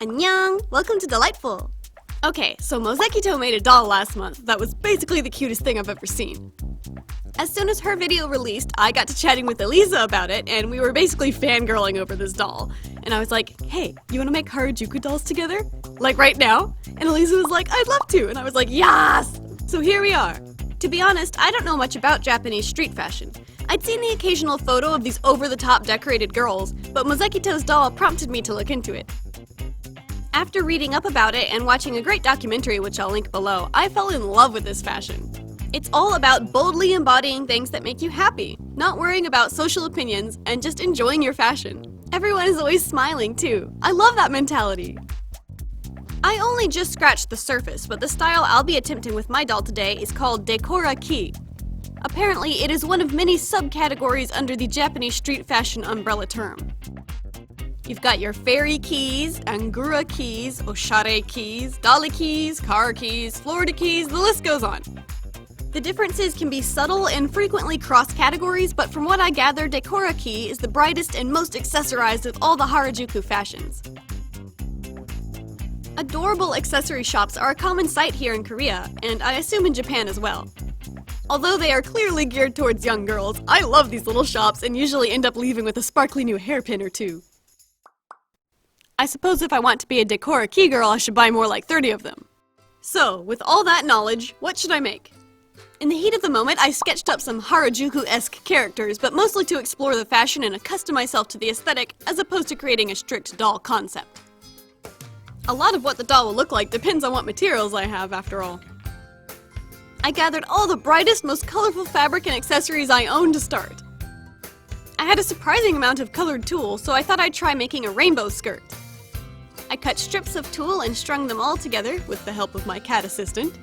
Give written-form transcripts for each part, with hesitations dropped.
Annyeong! Welcome to Delightful! Okay, so Mozekyto made a doll last month that was basically the cutest thing I've ever seen. As soon as her video released, I got to chatting with Elisa about it, and we were basically fangirling over this doll. And I was like, hey, you wanna make Harajuku dolls together? Like right now? And Elisa was like, I'd love to! And I was like, yes! So here we are. To be honest, I don't know much about Japanese street fashion. I'd seen the occasional photo of these over-the-top decorated girls, but Mozekyto's doll prompted me to look into it. After reading up about it and watching a great documentary which I'll link below, I fell in love with this fashion. It's all about boldly embodying things that make you happy, not worrying about social opinions, and just enjoying your fashion. Everyone is always smiling too. I love that mentality. I only just scratched the surface, but the style I'll be attempting with my doll today is called Decora ki. Apparently, it is one of many subcategories under the Japanese street fashion umbrella term. You've got your fairy keys, angura keys, oshare keys, dolly keys, car keys, Florida keys, the list goes on. The differences can be subtle and frequently cross categories, but from what I gather, Decora ki is the brightest and most accessorized of all the Harajuku fashions. Adorable accessory shops are a common sight here in Korea, and I assume in Japan as well. Although they are clearly geared towards young girls, I love these little shops and usually end up leaving with a sparkly new hairpin or two. I suppose if I want to be a Decora ki girl, I should buy more like 30 of them. So, with all that knowledge, what should I make? In the heat of the moment, I sketched up some Harajuku-esque characters, but mostly to explore the fashion and accustom myself to the aesthetic, as opposed to creating a strict doll concept. A lot of what the doll will look like depends on what materials I have, after all. I gathered all the brightest, most colorful fabric and accessories I own to start. I had a surprising amount of colored tulle, so I thought I'd try making a rainbow skirt. I cut strips of tulle and strung them all together with the help of my cat assistant.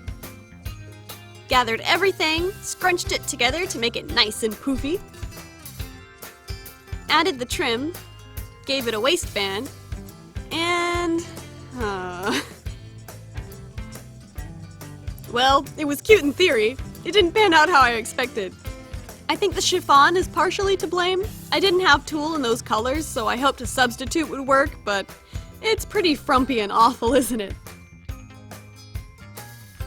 Gathered everything, scrunched it together to make it nice and poofy. Added the trim, gave it a waistband, and... Well, it was cute in theory. It didn't pan out how I expected. I think the chiffon is partially to blame. I didn't have tulle in those colors, so I hoped a substitute would work, but it's pretty frumpy and awful, isn't it?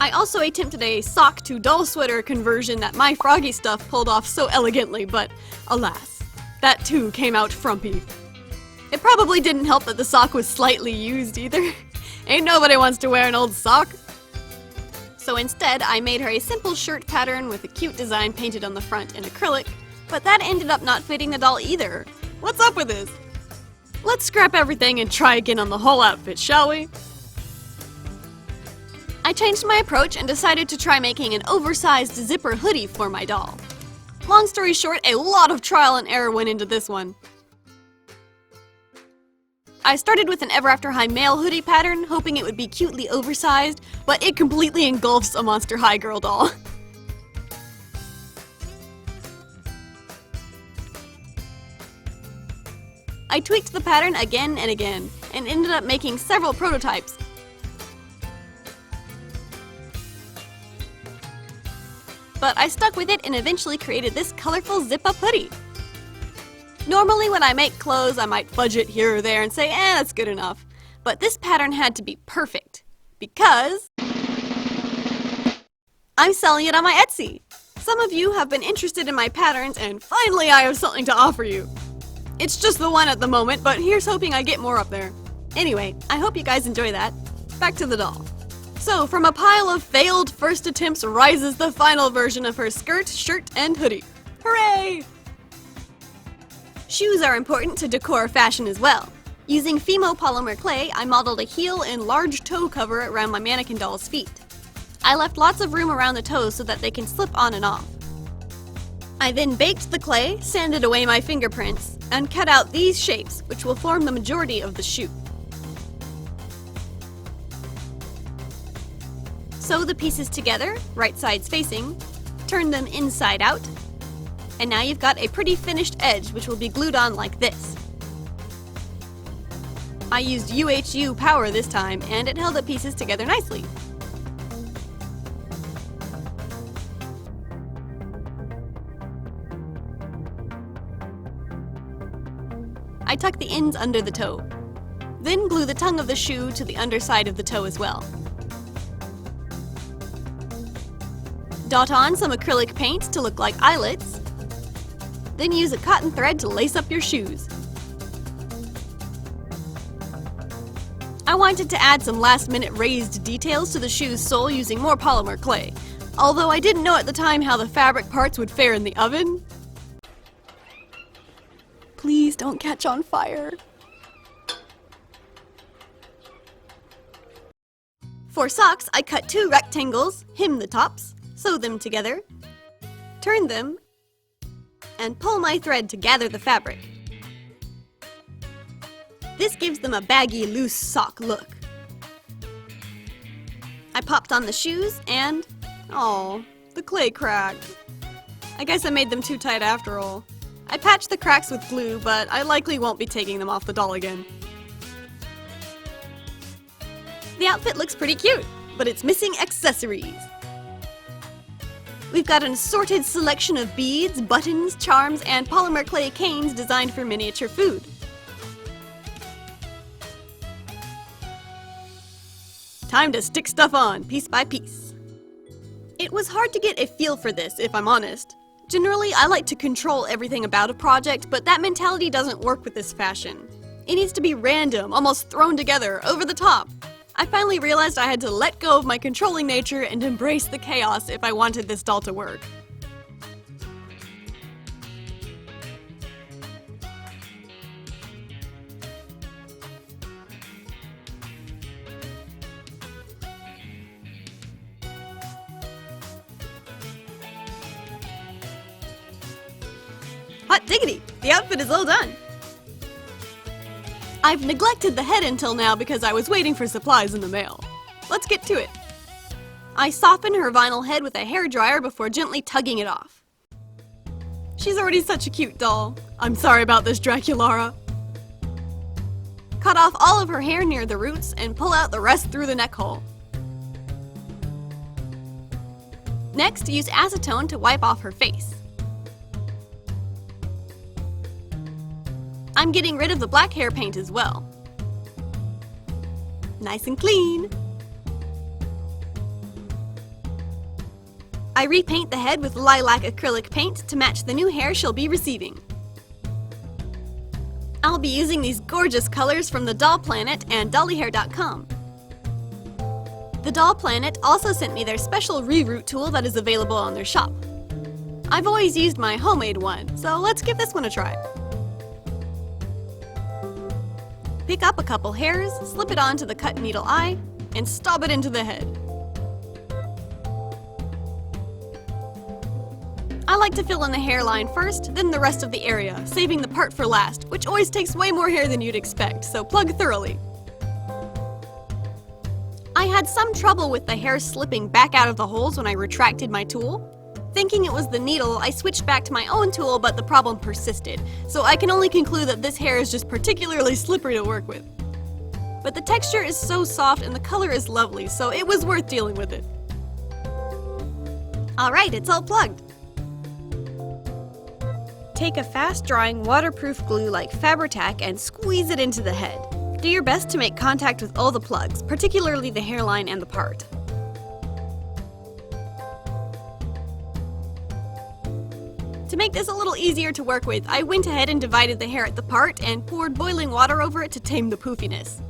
I also attempted a sock to doll sweater conversion that my froggy stuff pulled off so elegantly, but alas, that too came out frumpy. It probably didn't help that the sock was slightly used either. Ain't nobody wants to wear an old sock. So instead, I made her a simple shirt pattern with a cute design painted on the front in acrylic, but that ended up not fitting the doll either. What's up with this? Let's scrap everything and try again on the whole outfit, shall we? I changed my approach and decided to try making an oversized zipper hoodie for my doll. Long story short, a lot of trial and error went into this one. I started with an Ever After High male hoodie pattern, hoping it would be cutely oversized, but it completely engulfs a Monster High girl doll. I tweaked the pattern again and again, and ended up making several prototypes. But I stuck with it and eventually created this colorful zip-up hoodie. Normally when I make clothes, I might fudge it here or there and say, that's good enough. But this pattern had to be perfect, because I'm selling it on my Etsy. Some of you have been interested in my patterns, and finally I have something to offer you. It's just the one at the moment, but here's hoping I get more up there. Anyway, I hope you guys enjoy that. Back to the doll. So, from a pile of failed first attempts rises the final version of her skirt, shirt, and hoodie. Hooray! Shoes are important to Decora fashion as well. Using Fimo polymer clay, I modeled a heel and large toe cover around my mannequin doll's feet. I left lots of room around the toes so that they can slip on and off. I then baked the clay, sanded away my fingerprints, and cut out these shapes, which will form the majority of the shoe. Sew the pieces together, right sides facing, turn them inside out, and now you've got a pretty finished edge which will be glued on like this. I used UHU power this time, and it held the pieces together nicely. I tuck the ends under the toe. Then glue the tongue of the shoe to the underside of the toe as well. Dot on some acrylic paint to look like eyelets. Then use a cotton thread to lace up your shoes. I wanted to add some last-minute raised details to the shoe's sole using more polymer clay, although I didn't know at the time how the fabric parts would fare in the oven. Please don't catch on fire. For socks, I cut 2 rectangles, hem the tops, sew them together, turn them, and pull my thread to gather the fabric. This gives them a baggy, loose sock look. I popped on the shoes and, oh, the clay cracked. I guess I made them too tight after all. I patched the cracks with glue, but I likely won't be taking them off the doll again. The outfit looks pretty cute, but it's missing accessories. We've got an assorted selection of beads, buttons, charms, and polymer clay canes designed for miniature food. Time to stick stuff on, piece by piece. It was hard to get a feel for this, if I'm honest. Generally, I like to control everything about a project, but that mentality doesn't work with this fashion. It needs to be random, almost thrown together, over the top. I finally realized I had to let go of my controlling nature and embrace the chaos if I wanted this doll to work. Hot diggity! The outfit is all done! I've neglected the head until now because I was waiting for supplies in the mail. Let's get to it. I soften her vinyl head with a hairdryer before gently tugging it off. She's already such a cute doll. I'm sorry about this, Draculara. Cut off all of her hair near the roots and pull out the rest through the neck hole. Next, use acetone to wipe off her face. I'm getting rid of the black hair paint as well. Nice and clean. I repaint the head with lilac acrylic paint to match the new hair she'll be receiving. I'll be using these gorgeous colors from the Doll Planet and dollyhair.com. The Doll Planet also sent me their special Reroot-tool that is available on their shop. I've always used my homemade one, so let's give this one a try. Pick up a couple hairs, slip it onto the cut needle eye, and stab it into the head. I like to fill in the hairline first, then the rest of the area, saving the part for last, which always takes way more hair than you'd expect, so plug thoroughly. I had some trouble with the hair slipping back out of the holes when I retracted my tool. Thinking it was the needle, I switched back to my own tool, but the problem persisted, so I can only conclude that this hair is just particularly slippery to work with. But the texture is so soft and the color is lovely, so it was worth dealing with it. Alright, it's all plugged. Take a fast-drying waterproof glue like Faber and squeeze it into the head. Do your best to make contact with all the plugs, particularly the hairline and the part. To make this a little easier to work with, I went ahead and divided the hair at the part and poured boiling water over it to tame the poofiness.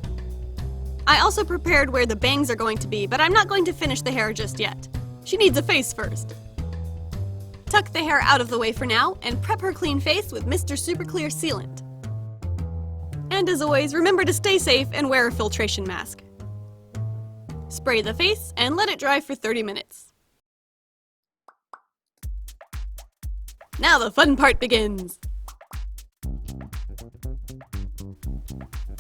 I also prepared where the bangs are going to be, but I'm not going to finish the hair just yet. She needs a face first. Tuck the hair out of the way for now, and prep her clean face with Mr.Super Clear sealant. And as always, remember to stay safe and wear a filtration mask. Spray the face and let it dry for 30 minutes. Now the fun part begins!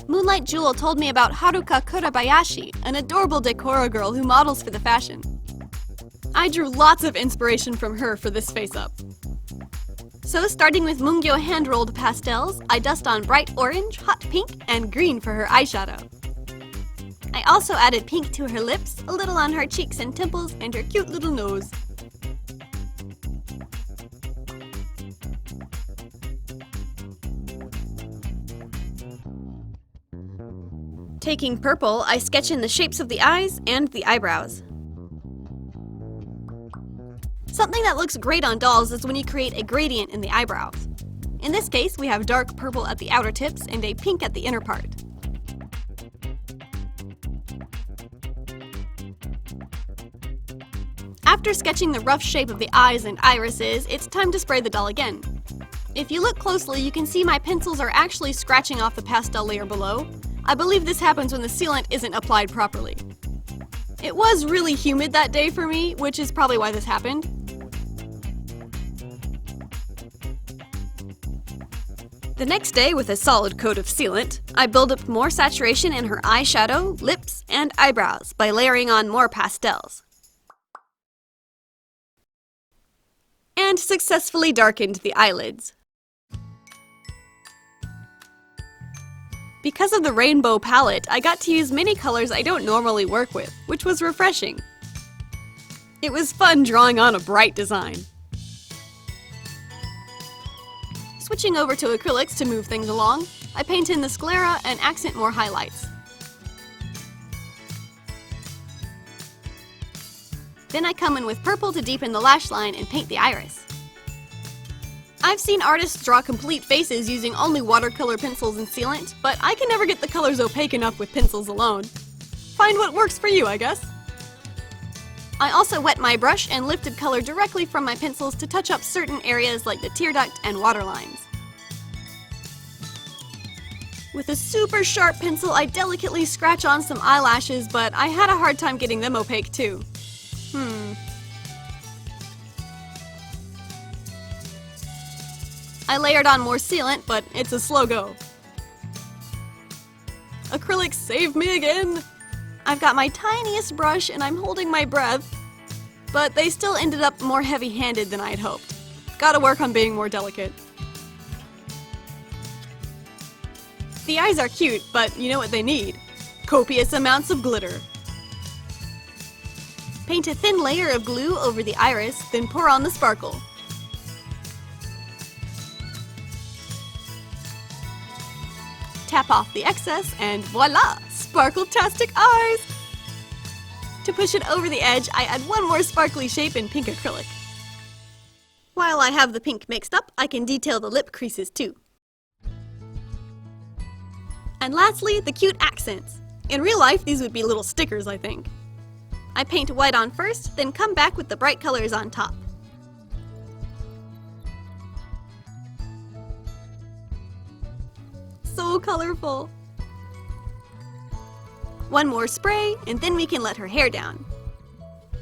Moonlight Jewel told me about Haruka Kurabayashi, an adorable Decora girl who models for the fashion. I drew lots of inspiration from her for this face-up. So starting with Mungyo hand-rolled pastels, I dust on bright orange, hot pink, and green for her eyeshadow. I also added pink to her lips, a little on her cheeks and temples, and her cute little nose. Taking purple, I sketch in the shapes of the eyes and the eyebrows. Something that looks great on dolls is when you create a gradient in the eyebrows. In this case, we have dark purple at the outer tips and a pink at the inner part. After sketching the rough shape of the eyes and irises, it's time to spray the doll again. If you look closely, you can see my pencils are actually scratching off the pastel layer below. I believe this happens when the sealant isn't applied properly. It was really humid that day for me, which is probably why this happened. The next day, with a solid coat of sealant, I build up more saturation in her eyeshadow, lips, and eyebrows by layering on more pastels. And successfully darkened the eyelids. Because of the rainbow palette, I got to use many colors I don't normally work with, which was refreshing. It was fun drawing on a bright design. Switching over to acrylics to move things along, I paint in the sclera and accent more highlights. Then I come in with purple to deepen the lash line and paint the iris. I've seen artists draw complete faces using only watercolor pencils and sealant, but I can never get the colors opaque enough with pencils alone. Find what works for you, I guess. I also wet my brush and lifted color directly from my pencils to touch up certain areas like the tear duct and water lines. With a super sharp pencil, I delicately scratch on some eyelashes, but I had a hard time getting them opaque too. I layered on more sealant, but it's a slow go. Acrylics saved me again! I've got my tiniest brush and I'm holding my breath, but they still ended up more heavy-handed than I'd hoped. Gotta work on being more delicate. The eyes are cute, but you know what they need? Copious amounts of glitter. Paint a thin layer of glue over the iris, then pour on the sparkle. Tap off the excess, and voila! Sparkle-tastic eyes! To push it over the edge, I add one more sparkly shape in pink acrylic. While I have the pink mixed up, I can detail the lip creases too. And lastly, the cute accents. In real life, these would be little stickers, I think. I paint white on first, then come back with the bright colors on top. So colorful! One more spray, and then we can let her hair down.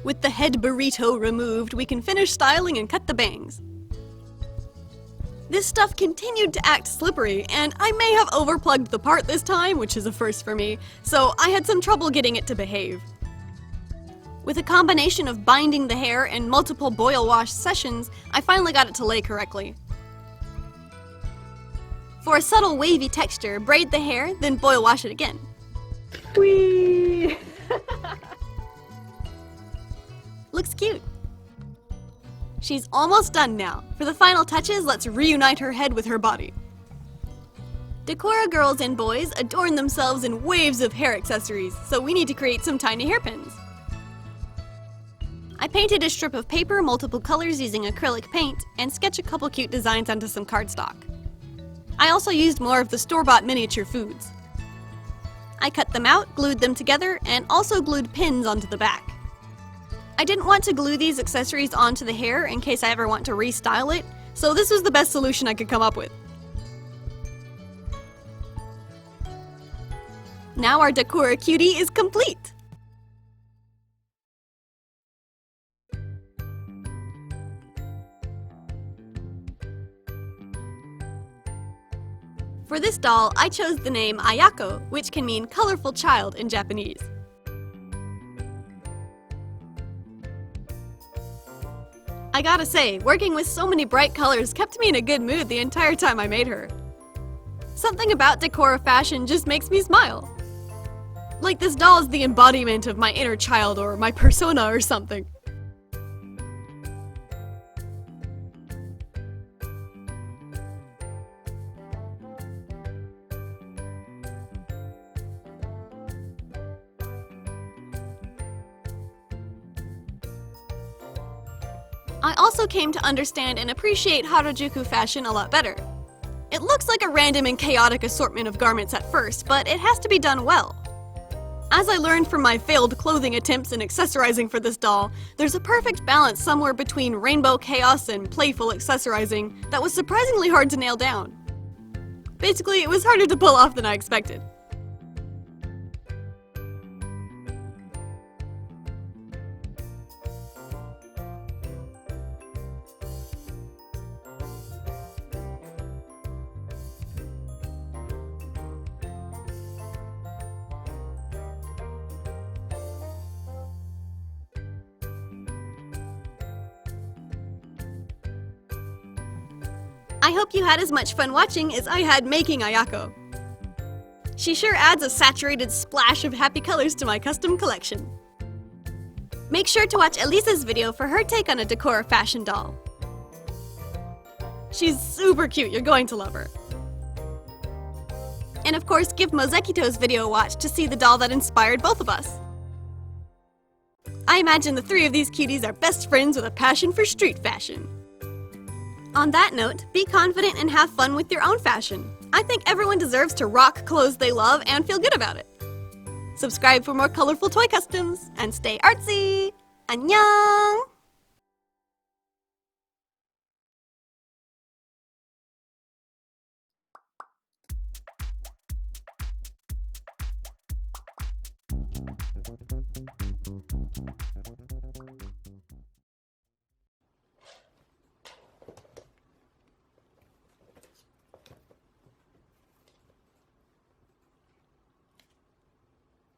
With the head burrito removed, we can finish styling and cut the bangs. This stuff continued to act slippery, and I may have overplugged the part this time, which is a first for me, so I had some trouble getting it to behave. With a combination of binding the hair and multiple boil wash sessions, I finally got it to lay correctly. For a subtle wavy texture, braid the hair, then boil wash it again. Whee! Looks cute. She's almost done now. For the final touches, let's reunite her head with her body. Decora girls and boys adorn themselves in waves of hair accessories, so we need to create some tiny hairpins. I painted a strip of paper multiple colors using acrylic paint and sketched a couple cute designs onto some cardstock. I also used more of the store-bought miniature foods. I cut them out, glued them together, and also glued pins onto the back. I didn't want to glue these accessories onto the hair in case I ever want to restyle it, so this was the best solution I could come up with. Now our Decora cutie is complete! For this doll, I chose the name Ayako, which can mean colorful child in Japanese. I gotta say, working with so many bright colors kept me in a good mood the entire time I made her. Something about Decora fashion just makes me smile. Like this doll is the embodiment of my inner child or my persona or something. I also came to understand and appreciate Harajuku fashion a lot better. It looks like a random and chaotic assortment of garments at first, but it has to be done well. As I learned from my failed clothing attempts and accessorizing for this doll, there's a perfect balance somewhere between rainbow chaos and playful accessorizing that was surprisingly hard to nail down. Basically, it was harder to pull off than I expected. I hope you had as much fun watching as I had making Ayako. She sure adds a saturated splash of happy colors to my custom collection. Make sure to watch Elisa's video for her take on a Decora fashion doll. She's super cute, you're going to love her. And of course, give Mozekyto's video a watch to see the doll that inspired both of us. I imagine the three of these cuties are best friends with a passion for street fashion. On that note, be confident and have fun with your own fashion. I think everyone deserves to rock clothes they love and feel good about it. Subscribe for more colorful toy customs, and stay artsy! Annyeong!